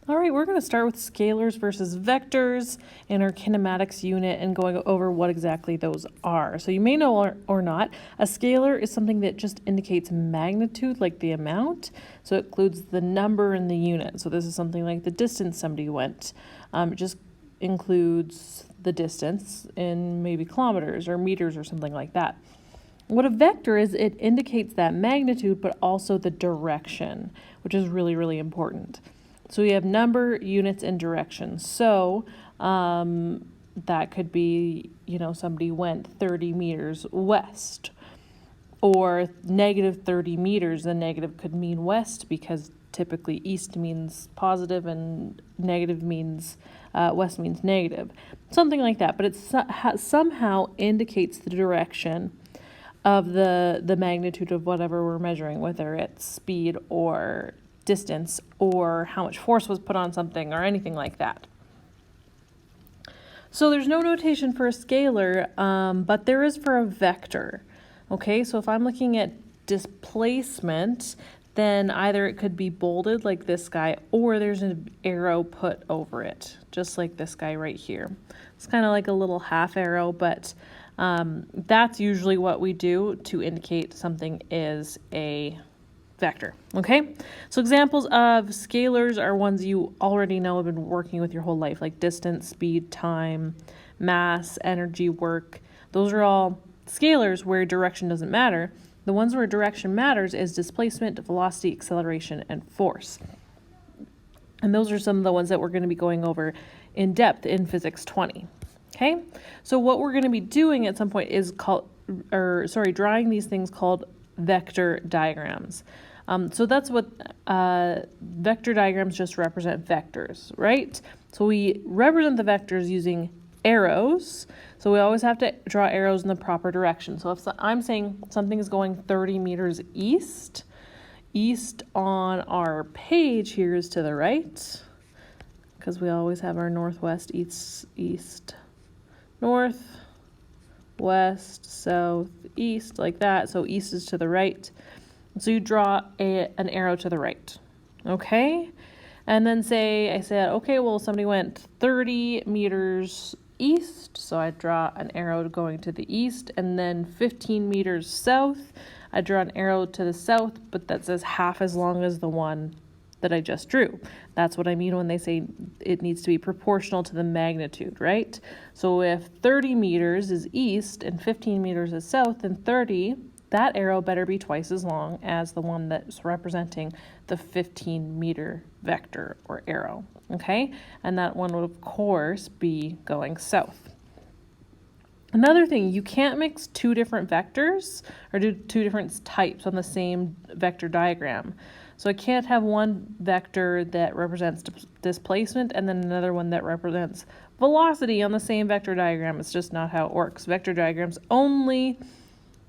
All right, we're going to start with scalars versus vectors in our kinematics unit and going over what exactly those are. So you may know or not, a scalar is something that just indicates magnitude, like the amount. So it includes the number and the unit. So this is something like the distance somebody went. It just includes the distance in maybe kilometers or meters or something like that. What a vector is, it indicates that magnitude, but also the direction, which is really, really important. So we have number, units, and direction. So that could be, somebody went 30 meters west, or negative 30 meters. The negative could mean west because typically east means positive and negative means west means negative. Something like that, but it somehow indicates the direction of the magnitude of whatever we're measuring, whether it's speed or distance or how much force was put on something or anything like that. So there's no notation for a scalar, but there is for a vector. Okay, so if I'm looking at displacement, then either it could be bolded like this guy, or there's an arrow put over it, just like this guy right here. It's kind of like a little half arrow, but that's usually what we do to indicate something is a vector. Okay, so examples of scalars are ones you already know, have been working with your whole life, like distance, speed, time, mass, energy, work. Those are all scalars where direction doesn't matter. The ones where direction matters is displacement, velocity, acceleration, and force. And those are some of the ones that we're going to be going over in depth in Physics 20. Okay, so what we're going to be doing at some point is drawing these things called vector diagrams. So that's what vector diagrams just represent vectors, right? So we represent the vectors using arrows. So we always have to draw arrows in the proper direction. So if I'm saying something is going 30 meters east on our page here is to the right, because we always have our northwest, east, north, west, south, east, like that. So east is to the right. So you draw an arrow to the right, okay? And then I said, okay, well, somebody went 30 meters east, so I draw an arrow going to the east, and then 15 meters south, I draw an arrow to the south, but that says half as long as the one that I just drew. That's what I mean when they say it needs to be proportional to the magnitude, right? So if 30 meters is east and 15 meters is south, then 30, that arrow better be twice as long as the one that's representing the 15-meter vector or arrow, okay? And that one would, of course, be going south. Another thing, you can't mix two different vectors or do two different types on the same vector diagram. So I can't have one vector that represents displacement and then another one that represents velocity on the same vector diagram. It's just not how it works. Vector diagrams only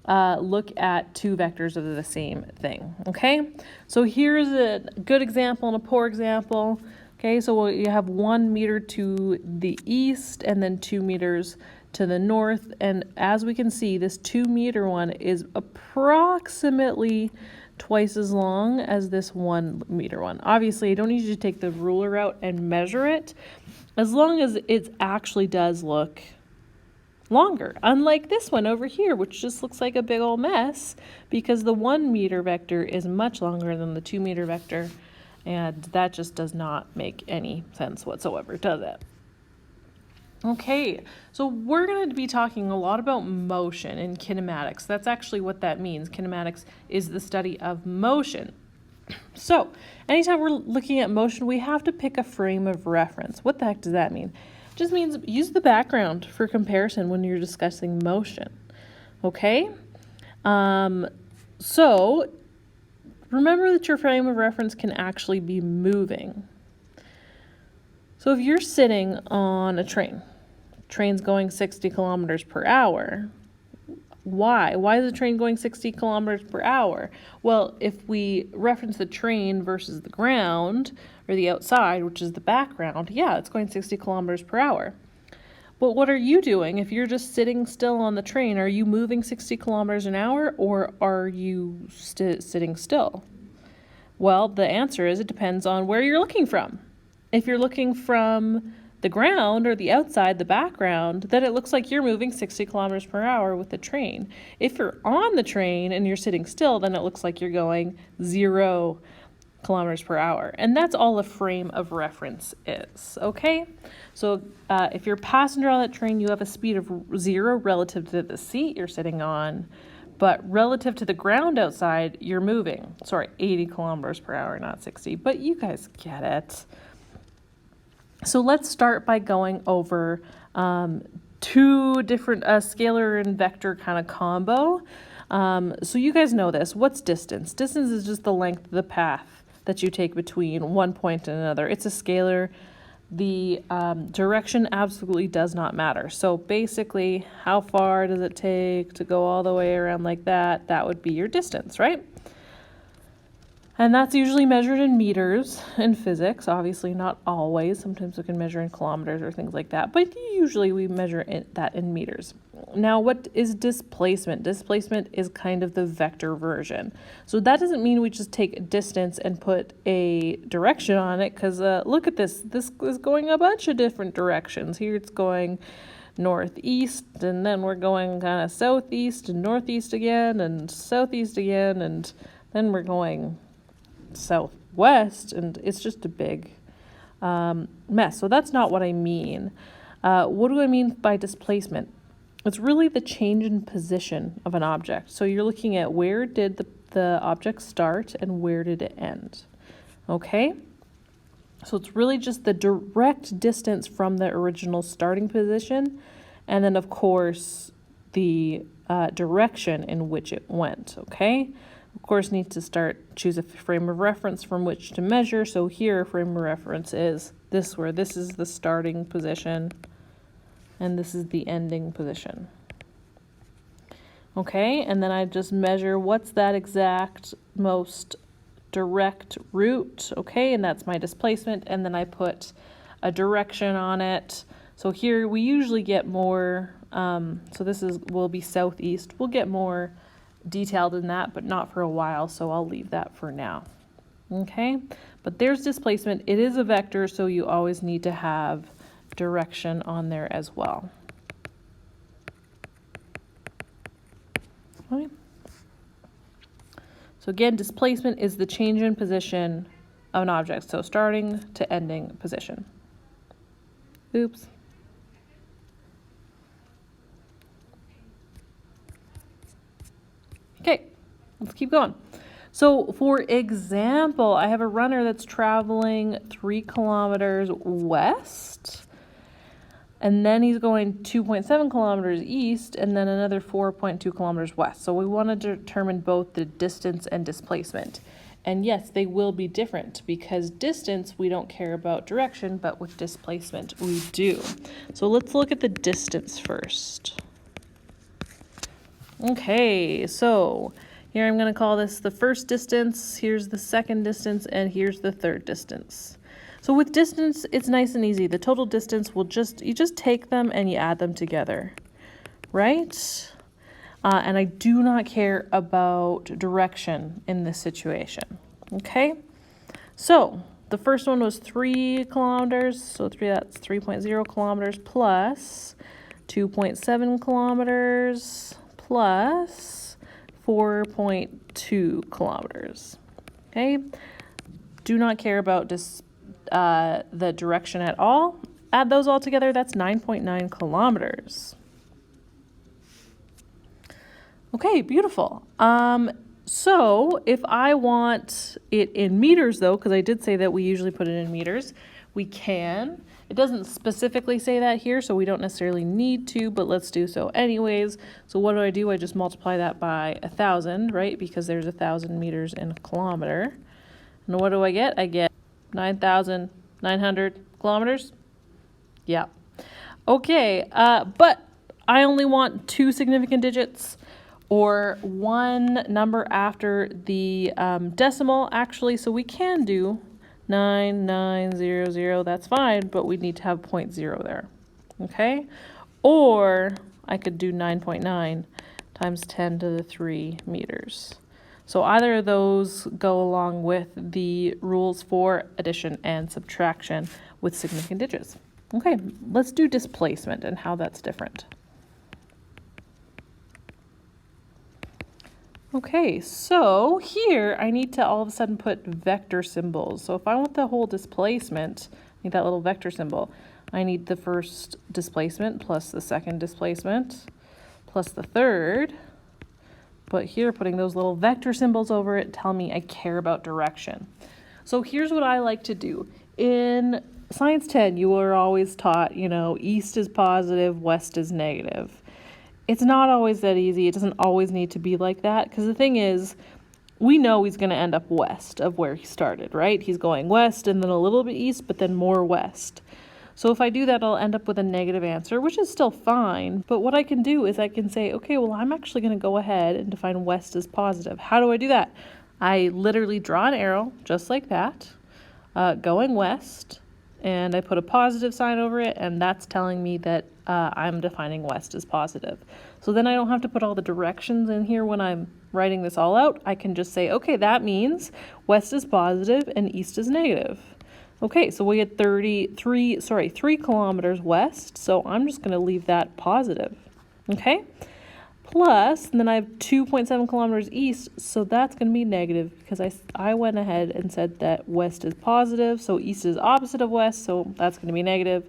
look at two vectors of the same thing, okay? So here's a good example and a poor example. Okay, so you have 1 meter to the east and then 2 meters to the north. And as we can see, this 2 meter one is approximately twice as long as this 1 meter one. Obviously, I don't need you to take the ruler out and measure it, as long as it actually does look longer, unlike this one over here, which just looks like a big old mess because the 1 meter vector is much longer than the 2 meter vector, and that just does not make any sense whatsoever, does it? Okay, so we're going to be talking a lot about motion in kinematics. That's actually what that means. Kinematics is the study of motion. So anytime we're looking at motion, we have to pick a frame of reference. What the heck does that mean? It just means use the background for comparison when you're discussing motion. Okay? So remember that your frame of reference can actually be moving. So if you're sitting on a train's going 60 kilometers per hour. Why? Why is the train going 60 kilometers per hour? Well, if we reference the train versus the ground, or the outside, which is the background, yeah, it's going 60 kilometers per hour. But what are you doing? If you're just sitting still on the train, are you moving 60 kilometers an hour, or are you sitting still? Well, the answer is it depends on where you're looking from. If you're looking from the ground or the outside, the background, then it looks like you're moving 60 kilometers per hour with the train. If you're on the train and you're sitting still, then it looks like you're going 0 kilometers per hour. And that's all a frame of reference is, okay? So if you're a passenger on that train, you have a speed of 0 relative to the seat you're sitting on, but relative to the ground outside, you're moving, 80 kilometers per hour, not 60, but you guys get it. So let's start by going over two different scalar and vector kind of combo. So you guys know this. What's distance? Distance is just the length of the path that you take between one point and another. It's a scalar. The direction absolutely does not matter. So basically, how far does it take to go all the way around like that? That would be your distance, right? And that's usually measured in meters in physics. Obviously, not always. Sometimes we can measure in kilometers or things like that. But usually we measure that in meters. Now, what is displacement? Displacement is kind of the vector version. So that doesn't mean we just take a distance and put a direction on it, because look at this. This is going a bunch of different directions. Here it's going northeast, and then we're going kind of southeast and northeast again and southeast again, and then we're going southwest, and it's just a big mess. So that's not what I mean. What do I mean by displacement? It's really the change in position of an object. So you're looking at where did the object start and where did it end. Okay? So it's really just the direct distance from the original starting position, and then of course the direction in which it went. Okay? Of course, need to choose a frame of reference from which to measure. So here, frame of reference is this, where this is the starting position and this is the ending position. Okay, and then I just measure what's that exact most direct route. Okay, and that's my displacement, and then I put a direction on it. So here we usually get more, so this will be southeast. We'll get more detailed in that, but not for a while, so I'll leave that for now. Okay, but there's displacement. It is a vector, so you always need to have direction on there as well. Okay. So again, displacement is the change in position of an object, so starting to ending position. Oops. Okay, let's keep going. So for example, I have a runner that's traveling 3 kilometers west, and then he's going 2.7 kilometers east, and then another 4.2 kilometers west. So we want to determine both the distance and displacement. And yes, they will be different, because distance, we don't care about direction, but with displacement, we do. So let's look at the distance first. Okay, so here I'm going to call this the first distance, here's the second distance, and here's the third distance. So with distance, it's nice and easy. The total distance will you just take them and you add them together, right? And I do not care about direction in this situation, okay? So the first one was 3 kilometers, so that's 3.0 kilometers plus 2.7 kilometers plus 4.2 kilometers, okay? Do not care about the direction at all. Add those all together, that's 9.9 kilometers. Okay, beautiful. So if I want it in meters though, because I did say that we usually put it in meters, we can. It doesn't specifically say that here, so we don't necessarily need to, but let's do so anyways. So what do? I just multiply that by 1,000, right? Because there's 1,000 meters in a kilometer. And what do I get? I get 9,900 kilometers. Yeah. Okay, but I only want 2 significant digits, or one number after the decimal, actually, so we can do 9900, that's fine, but we need to have 0.0 there, okay? Or I could do 9.9 times 10 to the 3 meters. So either of those go along with the rules for addition and subtraction with significant digits. Okay, let's do displacement and how that's different. Okay, so here I need to all of a sudden put vector symbols. So if I want the whole displacement, I need that little vector symbol. I need the first displacement plus the second displacement plus the third. But here, putting those little vector symbols over it tell me I care about direction. So here's what I like to do. In Science 10, you were always taught, east is positive, west is negative. It's not always that easy. It doesn't always need to be like that, because the thing is, we know he's going to end up west of where he started, right? He's going west and then a little bit east, but then more west. So if I do that, I'll end up with a negative answer, which is still fine. But what I can do is I can say, okay, well, I'm actually going to go ahead and define west as positive. How do I do that? I literally draw an arrow just like that, going west, and I put a positive sign over it, and that's telling me that I'm defining west as positive. So then I don't have to put all the directions in here when I'm writing this all out. I can just say, okay, that means west is positive and east is negative. Okay, so we had 3 kilometers west, so I'm just going to leave that positive. Okay, plus, and then I have 2.7 kilometers east, so that's going to be negative because I went ahead and said that west is positive, so east is opposite of west, so that's going to be negative.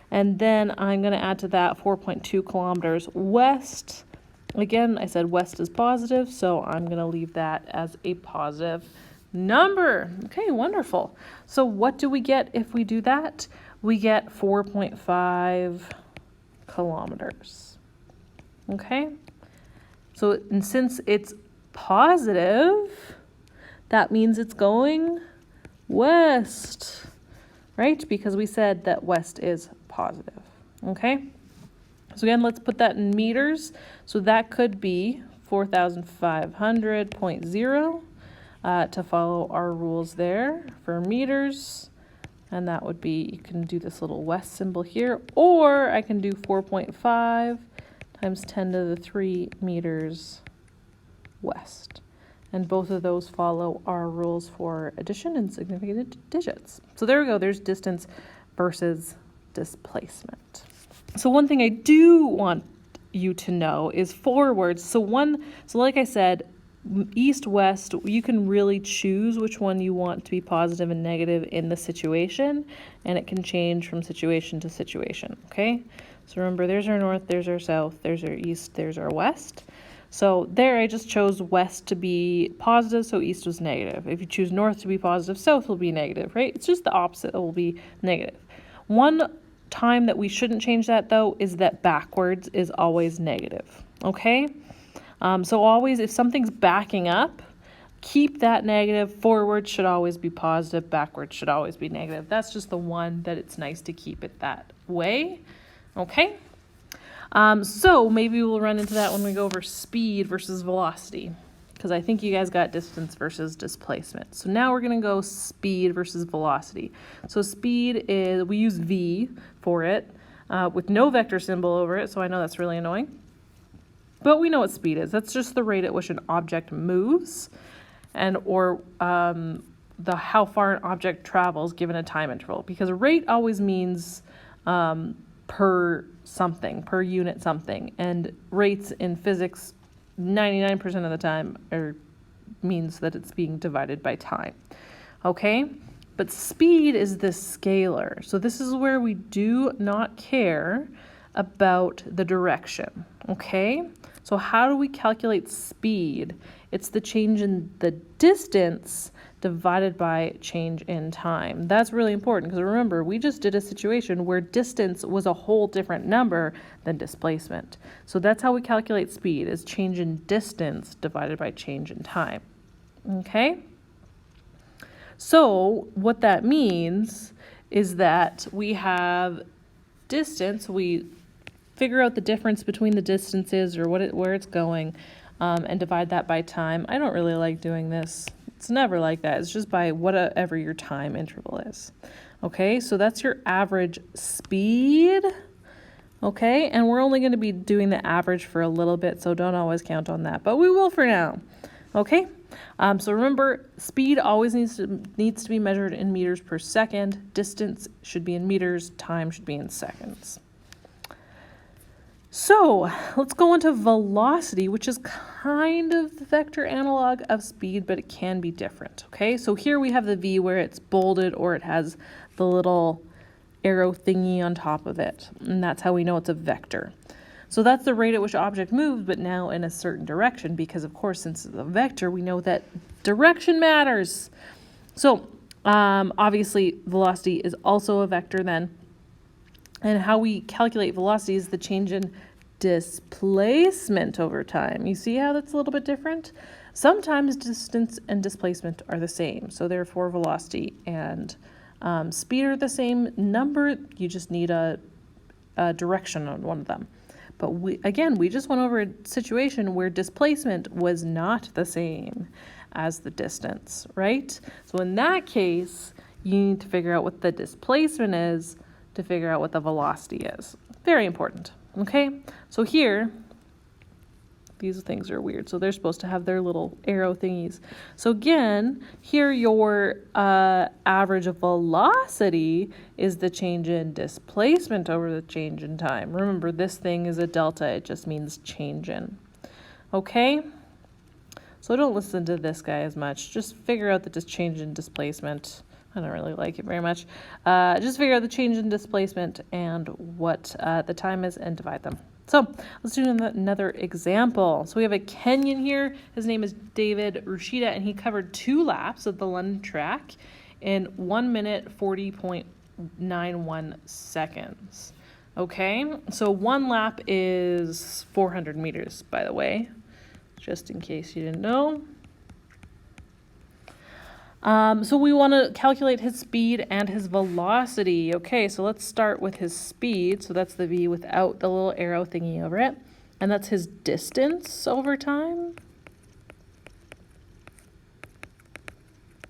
And then I'm going to add to that 4.2 kilometers west. Again, I said west is positive, so I'm going to leave that as a positive number. Okay, wonderful. So what do we get if we do that? We get 4.5 kilometers. Okay, so and since it's positive, that means it's going west, right? Because we said that west is positive. Okay, so again, let's put that in meters. So that could be 4,500.0 to follow our rules there for meters. And that would be, you can do this little west symbol here, or I can do 4.5 times 10 to the 3 meters west. And both of those follow our rules for addition and significant digits. So there we go, there's distance versus displacement. So one thing I do want you to know is forwards. So like I said, east, west, you can really choose which one you want to be positive and negative in the situation, and it can change from situation to situation, okay? So remember, there's our north, there's our south, there's our east, there's our west. So there I just chose west to be positive, so east was negative. If you choose north to be positive, south will be negative, right? It's just the opposite, it will be negative. One time that we shouldn't change that, though, is that backwards is always negative, okay? So always, if something's backing up, keep that negative. Forward should always be positive. Backwards should always be negative. That's just the one that it's nice to keep it that way. Okay. So maybe we'll run into that when we go over speed versus velocity, because I think you guys got distance versus displacement. So now we're going to go speed versus velocity. So speed is, we use v for it with no vector symbol over it. So I know that's really annoying. But we know what speed is. That's just the rate at which an object moves, or how far an object travels given a time interval. Because a rate always means per unit something. And rates in physics 99% of the time means that it's being divided by time. Okay? But speed is the scalar. So this is where we do not care about the direction. Okay? So how do we calculate speed? It's the change in the distance divided by change in time. That's really important because remember, we just did a situation where distance was a whole different number than displacement. So that's how we calculate speed, is change in distance divided by change in time. Okay? So what that means is that we have distance, we figure out the difference between the distances or where it's going, and divide that by time. I don't really like doing this. It's never like that. It's just by whatever your time interval is. Okay, so that's your average speed. Okay, and we're only going to be doing the average for a little bit, so don't always count on that, but we will for now. Okay, So remember, speed always needs to be measured in meters per second. Distance should be in meters. Time should be in seconds. So let's go into velocity, which is kind of the vector analog of speed, but it can be different. Okay, so here we have the v where it's bolded or it has the little arrow thingy on top of it, and that's how we know it's a vector. So that's the rate at which object moves, but now in a certain direction, because of course, since it's a vector, we know that direction matters. So obviously velocity is also a vector then. And how we calculate velocity is the change in displacement over time. You see how that's a little bit different? Sometimes distance and displacement are the same. So therefore velocity and speed are the same number. You just need a direction on one of them. But we just went over a situation where displacement was not the same as the distance, right? So in that case, you need to figure out what the displacement is to figure out what the velocity is. Very important, okay? So here, these things are weird. So they're supposed to have their little arrow thingies. So again, here your average of velocity is the change in displacement over the change in time. Remember, this thing is a delta. It just means change in. Okay? So don't listen to this guy as much. Just figure out the change in displacement. I don't really like it very much. Just figure out the change in displacement and what the time is and divide them. So let's do another example. So we have a Kenyan here. His name is David Rushida, and he covered 2 laps of the London track in 1 minute 40.91 seconds. Okay, so 1 lap is 400 meters, by the way, just in case you didn't know. So we want to calculate his speed and his velocity. Okay, so let's start with his speed. So that's the v without the little arrow thingy over it. And that's his distance over time.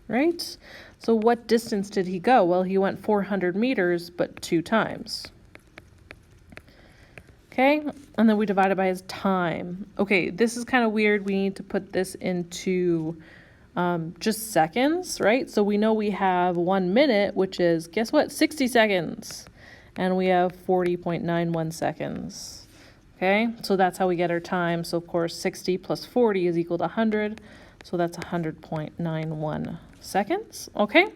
Right? So what distance did he go? Well, he went 400 meters, but 2 times. Okay, and then we divide it by his time. Okay, this is kind of weird. We need to put this into just seconds, right? So we know we have 1 minute, which is, guess what, 60 seconds. And we have 40.91 seconds. Okay, so that's how we get our time. So of course, 60 plus 40 is equal to 100. So that's 100.91 seconds, okay?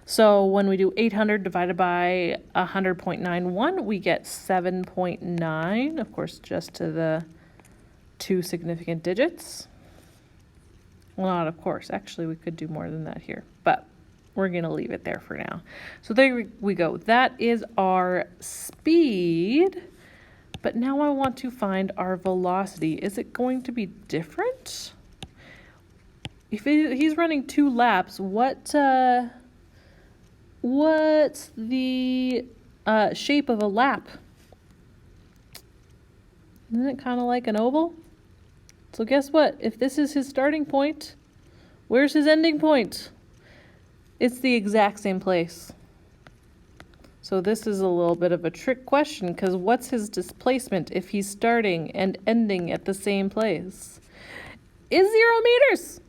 So when we do 800 divided by 100.91, we get 7.9, of course, just to the 2 significant digits. Well, not of course. Actually, we could do more than that here, but we're going to leave it there for now. So there we go. That is our speed. But now I want to find our velocity. Is it going to be different? If he's running 2 laps, what's the shape of a lap? Isn't it kind of like an oval? So guess what? If this is his starting point, where's his ending point? It's the exact same place. So this is a little bit of a trick question, because what's his displacement if he's starting and ending at the same place? It's 0 meters.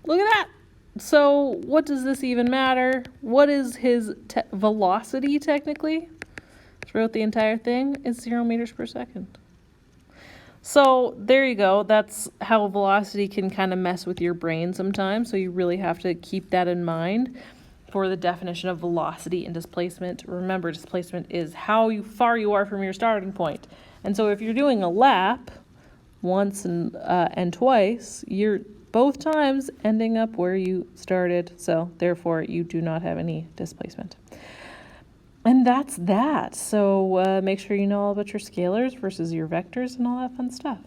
Look at that. So what does this even matter? What is his velocity technically throughout the entire thing? It's 0 meters per second. So there you go. That's how velocity can kind of mess with your brain sometimes. So you really have to keep that in mind for the definition of velocity and displacement. Remember, displacement is how far you are from your starting point. And so if you're doing a lap once and twice, you're both times ending up where you started. So therefore, you do not have any displacement. And that's that. So make sure you know all about your scalars versus your vectors and all that fun stuff.